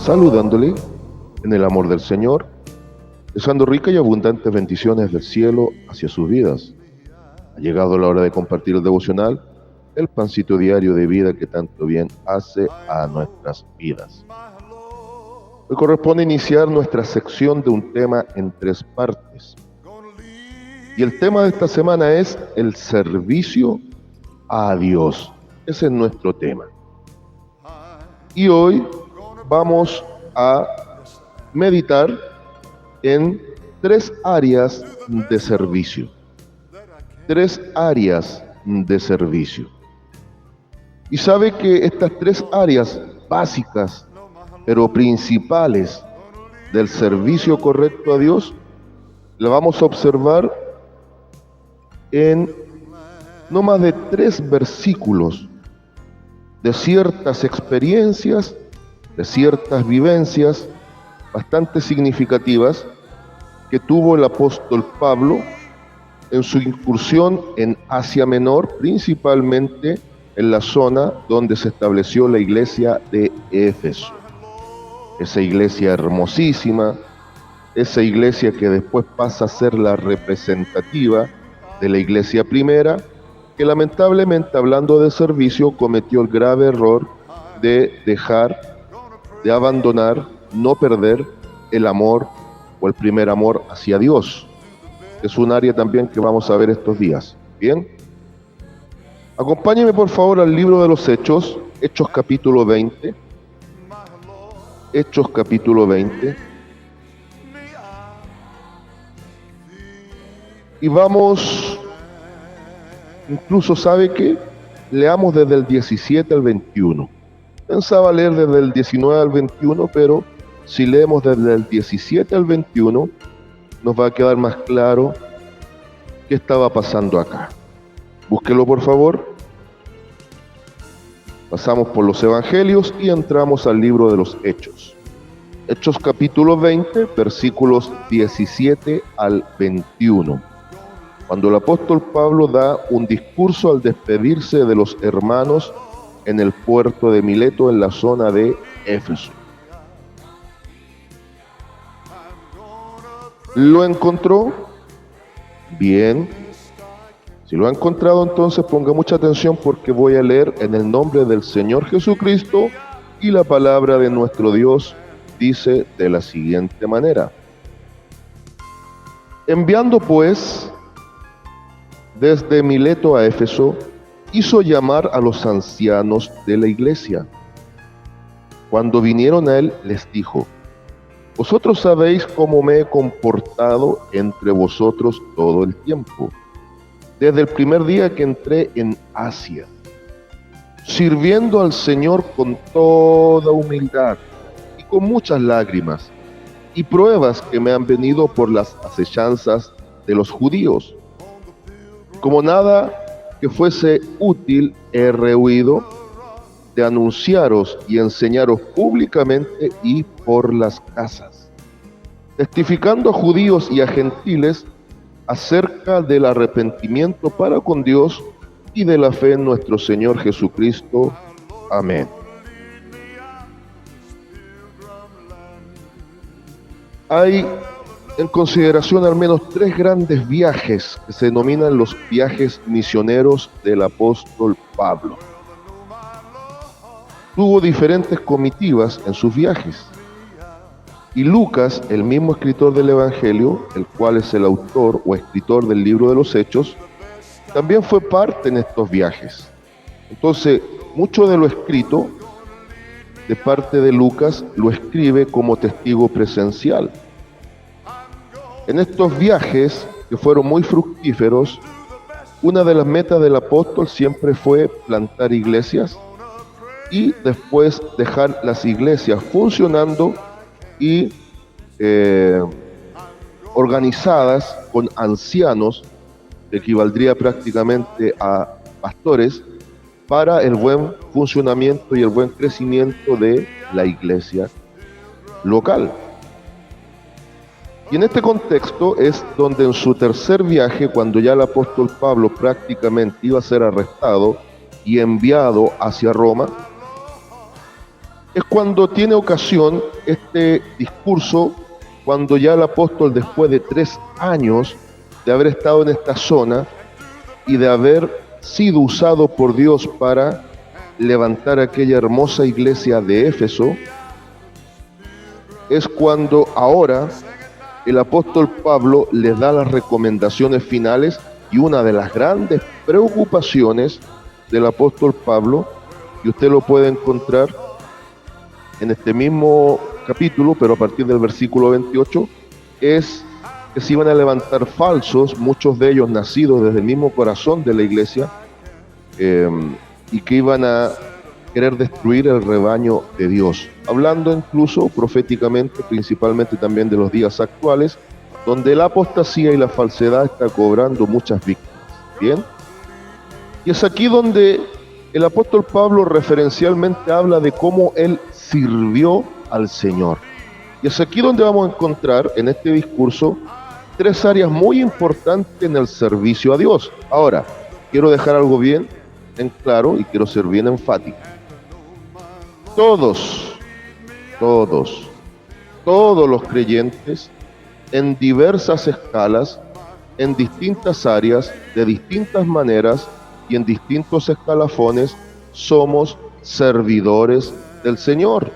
saludándole en el amor del Señor, deseando ricas y abundantes bendiciones del cielo hacia sus vidas. Ha llegado la hora de compartir el devocional, el pancito diario de vida que tanto bien hace a nuestras vidas. Hoy corresponde iniciar nuestra sección de un tema en 3 partes. Y el tema de esta semana es el servicio a Dios. Ese es nuestro tema. Y hoy vamos a meditar en 3 áreas de servicio. 3 áreas de servicio. Y sabe que estas 3 áreas básicas, pero principales del servicio correcto a Dios, la vamos a observar en no más de 3 versículos de ciertas experiencias, de ciertas vivencias bastante significativas que tuvo el apóstol Pablo en su incursión en Asia Menor, principalmente en la zona donde se estableció la iglesia de Éfeso. Esa iglesia hermosísima, esa iglesia que después pasa a ser la representativa de la iglesia primera, que lamentablemente, hablando de servicio, cometió el grave error de dejar, de abandonar, no perder el amor o el primer amor hacia Dios. Es un área también que vamos a ver estos días. Bien, acompáñenme por favor al libro de los Hechos, Hechos capítulo 20. Hechos capítulo 20. Y vamos, incluso sabe que leamos desde el 17 al 21. Pensaba leer desde el 19 al 21, pero si leemos desde el 17 al 21, nos va a quedar más claro qué estaba pasando acá. Búsquelo por favor. Pasamos por los evangelios y entramos al libro de los Hechos. Hechos capítulo 20, versículos 17 al 21. Cuando el apóstol Pablo da un discurso al despedirse de los hermanos en el puerto de Mileto, en la zona de Éfeso. ¿Lo encontró? Bien. Si lo ha encontrado, entonces ponga mucha atención porque voy a leer en el nombre del Señor Jesucristo, y la palabra de nuestro Dios dice de la siguiente manera. Enviando pues desde Mileto a Éfeso, hizo llamar a los ancianos de la iglesia. Cuando vinieron a él, les dijo: vosotros sabéis cómo me he comportado entre vosotros todo el tiempo, desde el primer día que entré en Asia, sirviendo al Señor con toda humildad y con muchas lágrimas y pruebas que me han venido por las asechanzas de los judíos. Como nada que fuese útil, he rehuido de anunciaros y enseñaros públicamente y por las casas, testificando a judíos y a gentiles acerca del arrepentimiento para con Dios y de la fe en nuestro Señor Jesucristo. Amén. Hay en consideración al menos 3 grandes viajes que se denominan los viajes misioneros del apóstol Pablo. Tuvo diferentes comitivas en sus viajes. Y Lucas, el mismo escritor del Evangelio, el cual es el autor o escritor del libro de los Hechos, también fue parte en estos viajes. Entonces, mucho de lo escrito de parte de Lucas lo escribe como testigo presencial. En estos viajes, que fueron muy fructíferos, una de las metas del apóstol siempre fue plantar iglesias y después dejar las iglesias funcionando y organizadas con ancianos, que equivaldría prácticamente a pastores, para el buen funcionamiento y el buen crecimiento de la iglesia local. Y en este contexto es donde en su tercer viaje, cuando ya el apóstol Pablo prácticamente iba a ser arrestado y enviado hacia Roma, es cuando tiene ocasión este discurso, cuando ya el apóstol, después de 3 años de haber estado en esta zona y de haber sido usado por Dios para levantar aquella hermosa iglesia de Éfeso, es cuando ahora el apóstol Pablo les da las recomendaciones finales, y una de las grandes preocupaciones del apóstol Pablo, y usted lo puede encontrar en este mismo capítulo, pero a partir del versículo 28, es que se iban a levantar falsos, muchos de ellos nacidos desde el mismo corazón de la iglesia, y que iban a querer destruir el rebaño de Dios, hablando incluso proféticamente, principalmente también de los días actuales, donde la apostasía y la falsedad está cobrando muchas víctimas. Bien, y es aquí donde el apóstol Pablo referencialmente habla de cómo él sirvió al Señor. Y es aquí donde vamos a encontrar en este discurso 3 áreas muy importantes en el servicio a Dios. Ahora, quiero dejar algo bien en claro y quiero ser bien enfático. Todos los creyentes, en diversas escalas, en distintas áreas, de distintas maneras y en distintos escalafones, somos servidores del Señor.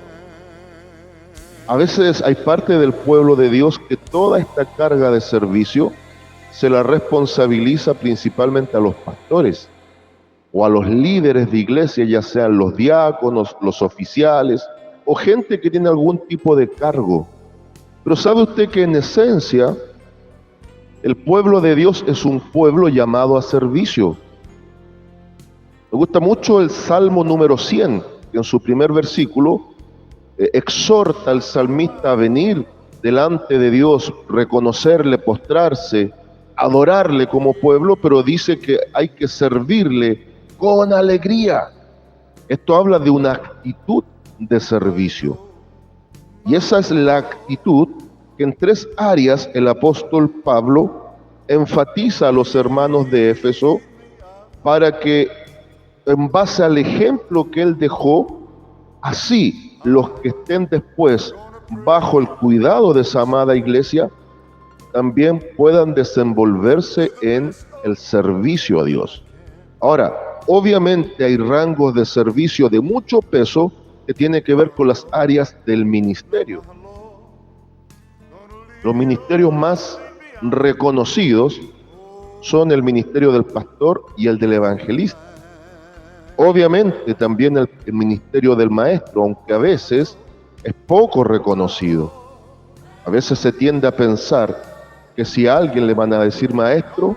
A veces hay parte del pueblo de Dios que toda esta carga de servicio se la responsabiliza principalmente a los pastores o a los líderes de iglesia, ya sean los diáconos, los oficiales o gente que tiene algún tipo de cargo. Pero ¿sabe usted que en esencia el pueblo de Dios es un pueblo llamado a servicio? Me gusta mucho el Salmo número 100, que en su primer versículo exhorta al salmista a venir delante de Dios, reconocerle, postrarse, adorarle como pueblo, pero dice que hay que servirle con alegría. Esto habla de una actitud de servicio. Y esa es la actitud que en 3 áreas el apóstol Pablo enfatiza a los hermanos de Éfeso para que, en base al ejemplo que él dejó, así los que estén después bajo el cuidado de esa amada iglesia también puedan desenvolverse en el servicio a Dios. Ahora, obviamente hay rangos de servicio de mucho peso que tiene que ver con las áreas del ministerio. Los ministerios más reconocidos son el ministerio del pastor y el del evangelista. Obviamente también el ministerio del maestro, aunque a veces es poco reconocido. A veces se tiende a pensar que si a alguien le van a decir maestro,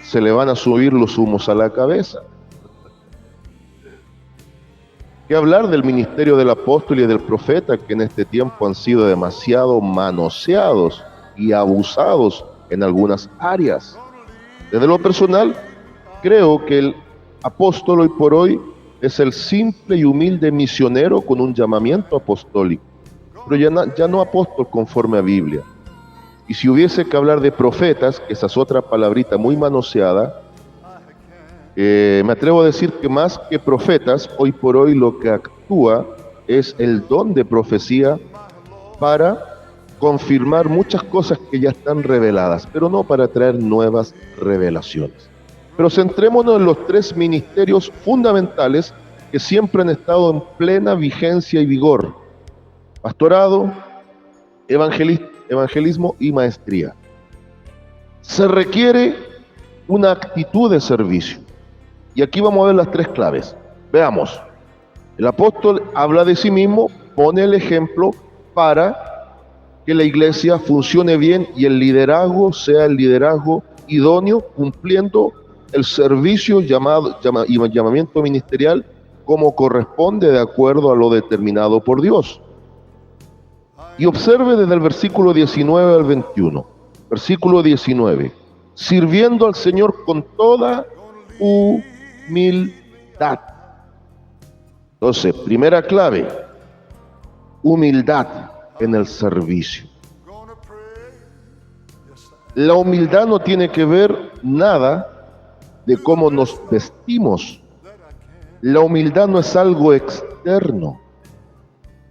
se le van a subir los humos a la cabeza. ¿Qué hablar del ministerio del apóstol y del profeta, que en este tiempo han sido demasiado manoseados y abusados en algunas áreas? Desde lo personal, creo que el apóstol hoy por hoy es el simple y humilde misionero con un llamamiento apostólico, pero ya no apóstol conforme a Biblia. Y si hubiese que hablar de profetas, que esa es otra palabrita muy manoseada, me atrevo a decir que más que profetas, hoy por hoy lo que actúa es el don de profecía para confirmar muchas cosas que ya están reveladas, pero no para traer nuevas revelaciones. Pero centrémonos en los 3 ministerios fundamentales que siempre han estado en plena vigencia y vigor: pastorado, evangelismo y maestría. Se requiere una actitud de servicio. Y aquí vamos a ver las 3 claves. Veamos. El apóstol habla de sí mismo, pone el ejemplo para que la iglesia funcione bien y el liderazgo sea el liderazgo idóneo, cumpliendo el servicio llamamiento ministerial como corresponde de acuerdo a lo determinado por Dios. Y observe desde el versículo 19 al 21. Versículo 19. Sirviendo al Señor con toda humildad. Entonces, primera clave, humildad en el servicio. La humildad no tiene que ver nada de cómo nos vestimos. La humildad no es algo externo.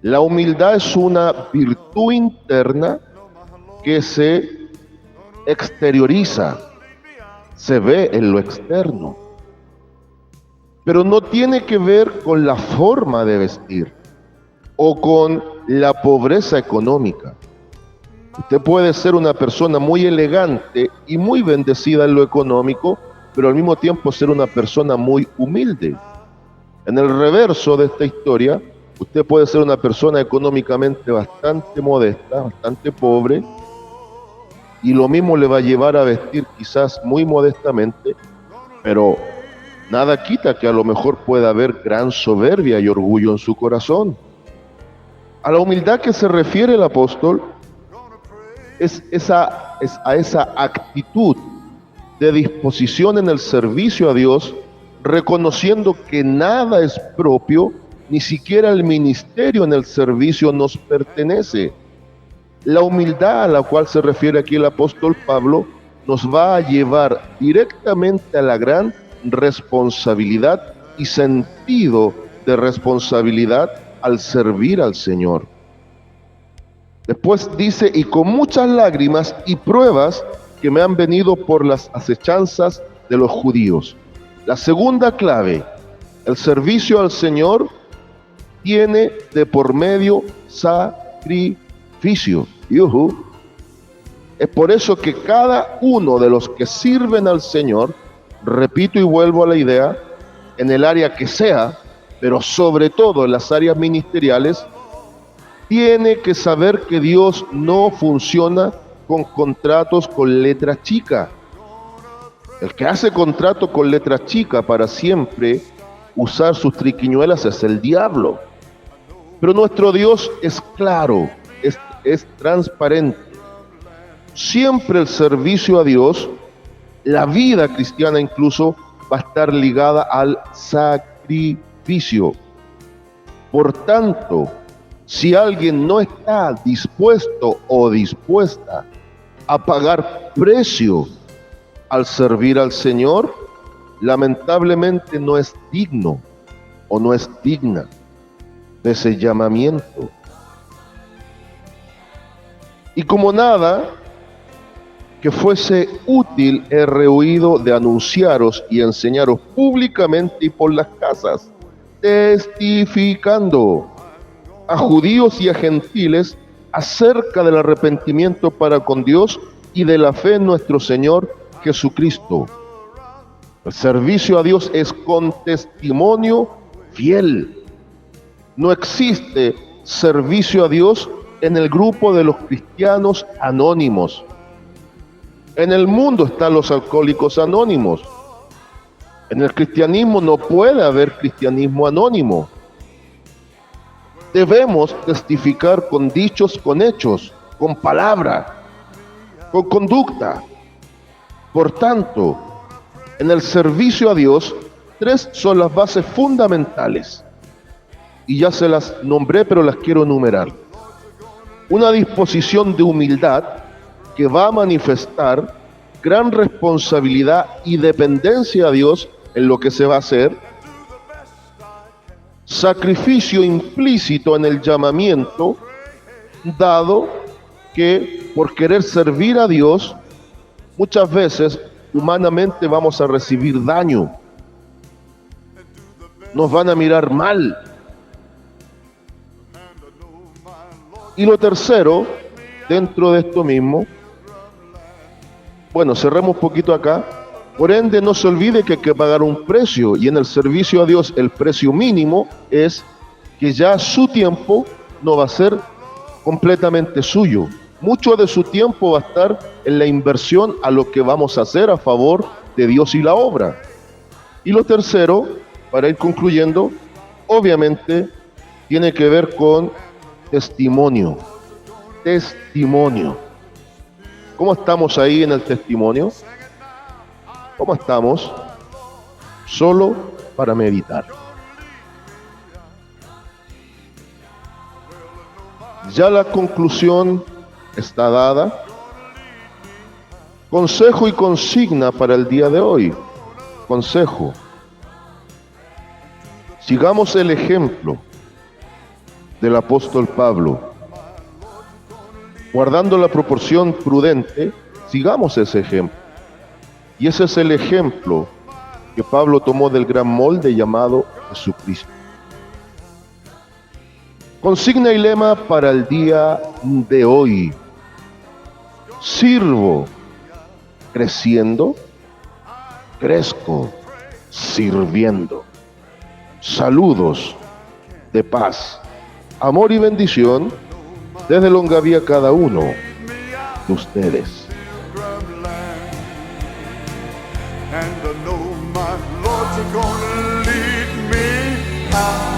La humildad es una virtud interna que se exterioriza, se ve en lo externo, pero no tiene que ver con la forma de vestir o con la pobreza económica. Usted puede ser una persona muy elegante y muy bendecida en lo económico, pero al mismo tiempo ser una persona muy humilde. En el reverso de esta historia, usted puede ser una persona económicamente bastante modesta, bastante pobre, y lo mismo le va a llevar a vestir quizás muy modestamente, pero nada quita que a lo mejor pueda haber gran soberbia y orgullo en su corazón. A la humildad que se refiere el apóstol es a esa actitud de disposición en el servicio a Dios, reconociendo que nada es propio, ni siquiera el ministerio en el servicio nos pertenece. La humildad a la cual se refiere aquí el apóstol Pablo nos va a llevar directamente a la gran responsabilidad y sentido de responsabilidad al servir al Señor. Después dice, y con muchas lágrimas y pruebas que me han venido por las acechanzas de los judíos. La segunda clave, el servicio al Señor tiene de por medio sacrificio. Es por eso que cada uno de los que sirven al Señor, repito y vuelvo a la idea, en el área que sea, pero sobre todo en las áreas ministeriales, tiene que saber que Dios no funciona con contratos con letra chica. El que hace contrato con letra chica para siempre usar sus triquiñuelas es el diablo. Pero nuestro Dios es claro, es transparente. Siempre el servicio a Dios, la vida cristiana incluso, va a estar ligada al sacrificio. Por tanto, si alguien no está dispuesto o dispuesta a pagar precio al servir al Señor, lamentablemente no es digno o no es digna de ese llamamiento. Y como nada que fuese útil, he rehuido de anunciaros y enseñaros públicamente y por las casas, testificando a judíos y a gentiles acerca del arrepentimiento para con Dios y de la fe en nuestro Señor Jesucristo. El servicio a Dios es con testimonio fiel. No existe servicio a Dios en el grupo de los cristianos anónimos. En el mundo están los alcohólicos anónimos. En el cristianismo no puede haber cristianismo anónimo. Debemos testificar con dichos, con hechos, con palabra, con conducta. Por tanto, en el servicio a Dios, 3 son las bases fundamentales. Y ya se las nombré, pero las quiero enumerar. Una disposición de humildad que va a manifestar gran responsabilidad y dependencia a Dios en lo que se va a hacer. Sacrificio implícito en el llamamiento, dado que por querer servir a Dios, muchas veces humanamente vamos a recibir daño. Nos van a mirar mal. Y lo tercero, dentro de esto mismo, bueno, cerremos un poquito acá. Por ende, no se olvide que hay que pagar un precio, y en el servicio a Dios el precio mínimo es que ya su tiempo no va a ser completamente suyo. Mucho de su tiempo va a estar en la inversión a lo que vamos a hacer a favor de Dios y la obra. Y lo tercero, para ir concluyendo, obviamente tiene que ver con testimonio. Testimonio. ¿Cómo estamos ahí en el testimonio? ¿Cómo estamos? Solo para meditar. Ya la conclusión está dada. Consejo y consigna para el día de hoy. Consejo. Sigamos el ejemplo del apóstol Pablo. Guardando la proporción prudente, sigamos ese ejemplo. Y ese es el ejemplo que Pablo tomó del gran molde llamado Jesucristo. Consigna y lema para el día de hoy: sirvo creciendo, crezco sirviendo. Saludos de paz, amor y bendición desde Longaví a cada uno de ustedes. And I know my Lord's gonna lead me out.